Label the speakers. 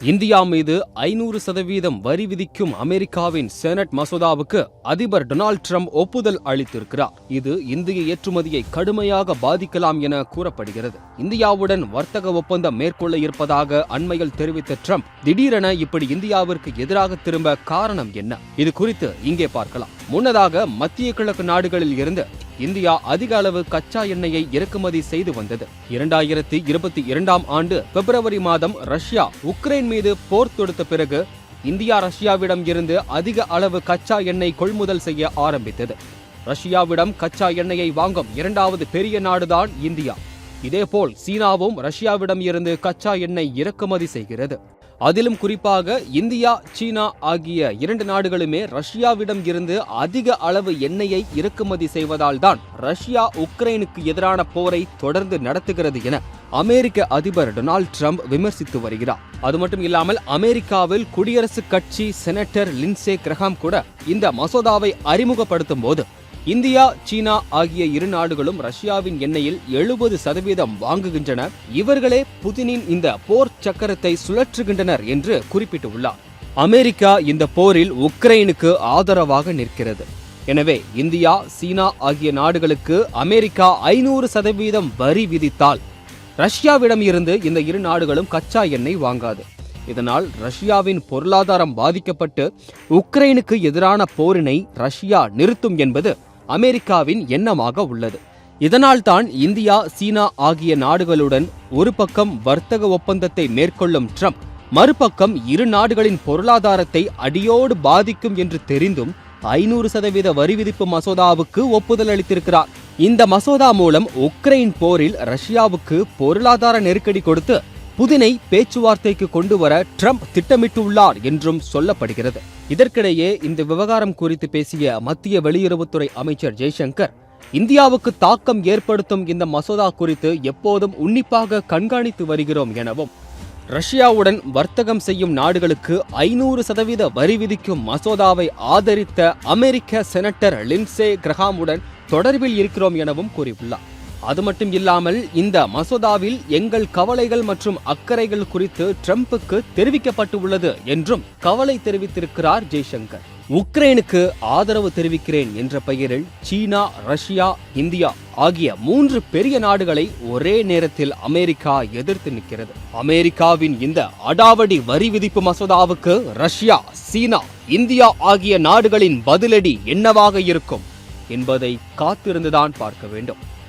Speaker 1: India மீது 500% வரி விதிக்கும் அமெரிக்காவின் செனட் மசோதாவுக்கு அதிபர் டொனால்ட் ட்ரம்ப் ஒப்புதல் அளித்திருக்கிறார். இது இந்திய ஏற்றுமதியை கடுமையாக பாதிக்கலாம் என கூறப்படுகிறது. இந்தியாவுடன் வர்த்தக ஒப்பந்தம் மேற்கொள்ள இருப்பதாக அண்மையில் தெரிவித்த ட்ரம்ப் திடீரென இப்படி இந்தியாவிற்கு எதிராக திரும்ப காரணம் என்ன? இது குறித்து இங்கே பார்க்கலாம். முன்னதாக மத்திய கிழக்கு நாடுகளில் இருந்து இந்தியா அதிக அளவு கச்சா எண்ணெயை இறக்குமதி செய்து வந்தது. 2022ஆம் ஆண்டு பிப்ரவரி மாதம் ரஷ்யா உக்ரைன் மீது போர் தொடுத்த பிறகு இந்தியா ரஷ்யாவிடம் இருந்து அதிக அளவு கச்சா எண்ணெய் கொள்முதல் செய்ய ஆரம்பித்தது. ரஷ்யாவிடம் கச்சா எண்ணெயை வாங்கும் இரண்டாவது பெரிய நாடுதான் இந்தியா. இதேபோல் சீனாவும் ரஷ்யாவிடம் இருந்து கச்சா எண்ணெய் இறக்குமதி செய்கிறது. அதிலும் குறிப்பாக இந்தியா, சீனா ஆகிய இரண்டு நாடுகளுமே ரஷ்யாவிடம் இருந்து அதிக அளவு எண்ணெயை இறக்குமதி செய்வதால் தான் ரஷ்யா உக்ரைனுக்கு எதிரான போரை தொடர்ந்து நடத்துகிறது என அமெரிக்க அதிபர் டொனால்ட் ட்ரம்ப் விமர்சித்து வருகிறார். அது மட்டும் இல்லாமல் அமெரிக்காவில் குடியரசுக் கட்சி செனட்டர் லிண்ட்சே கிரஹாம் கூட இந்த மசோதாவை அறிமுகப்படுத்தும் போது இந்தியா, சீனா ஆகிய இரு நாடுகளும் ரஷ்யாவின் எண்ணெயில் 70% வாங்குகின்றன, இவர்களே புதினின் இந்த போர் சக்கரத்தை சுழற்றுகின்றனர் என்று குறிப்பிட்டுள்ளார். அமெரிக்கா இந்த போரில் உக்ரைனுக்கு ஆதரவாக நிற்கிறது. எனவே இந்தியா, சீனா ஆகிய நாடுகளுக்கு அமெரிக்கா 500% வரி விதித்தால் ரஷ்யாவிடம் இருந்து இந்த இரு நாடுகளும் கச்சா எண்ணெய் வாங்காது. இதனால் ரஷ்யாவின் பொருளாதாரம் பாதிக்கப்பட்டு உக்ரைனுக்கு எதிரான போரினை ரஷ்யா நிறுத்தும் என்பது அமெரிக்காவின் எண்ணமாக உள்ளது. இதனால் தான் இந்தியா, சீனா ஆகிய நாடுகளுடன் ஒரு பக்கம் வர்த்தக ஒப்பந்தத்தை மேற்கொள்ளும் ட்ரம்ப் மறுபக்கம் இரு நாடுகளின் பொருளாதாரத்தை அடியோடு பாதிக்கும் என்று தெரிந்தும் 500% வரி விதிப்பு மசோதாவுக்கு ஒப்புதல் அளித்திருக்கிறார். இந்த மசோதா மூலம் உக்ரைன் போரில் ரஷ்யாவுக்கு பொருளாதார நெருக்கடி கொடுத்து புதினை பேச்சுவார்த்தைக்கு கொண்டு வர ட்ரம்ப் திட்டமிட்டுள்ளார் என்றும் சொல்லப்படுகிறது. இதற்கிடையே இந்த விவகாரம் குறித்து பேசிய மத்திய வெளியுறவுத்துறை அமைச்சர் ஜெய்சங்கர், இந்தியாவுக்கு தாக்கம் ஏற்படுத்தும் இந்த மசோதா குறித்து எப்போதும் உன்னிப்பாக கண்காணித்து வருகிறோம் எனவும், ரஷ்யாவுடன் வர்த்தகம் செய்யும் நாடுகளுக்கு 500% வரி விதிக்கும் மசோதாவை ஆதரித்த அமெரிக்க செனட்டர் லிண்ட்சே கிரஹாமுடன் தொடர்பில் இருக்கிறோம் எனவும் கூறியுள்ளார். அது மட்டும் இல்லாமல் இந்த மசோதாவில் எங்கள் கவலைகள் மற்றும் அக்கறைகள் குறித்து ட்ரம்புக்கு தெரிவிக்கப்பட்டுள்ளது என்றும் கவலை தெரிவித்திருக்கிறார் ஜெய்சங்கர். உக்ரைனுக்கு ஆதரவு தெரிவிக்கிறேன் என்ற பெயரில் சீனா, ரஷ்யா, இந்தியா ஆகிய 3 பெரிய நாடுகளை ஒரே நேரத்தில் அமெரிக்கா எதிர்த்து நிற்கிறது. அமெரிக்காவின் இந்த அடாவடி வரி விதிப்பு மசோதாவுக்கு ரஷ்யா, சீனா, இந்தியா ஆகிய நாடுகளின் பதிலடி என்னவாக இருக்கும் என்பதை காத்திருந்துதான் பார்க்க வேண்டும்.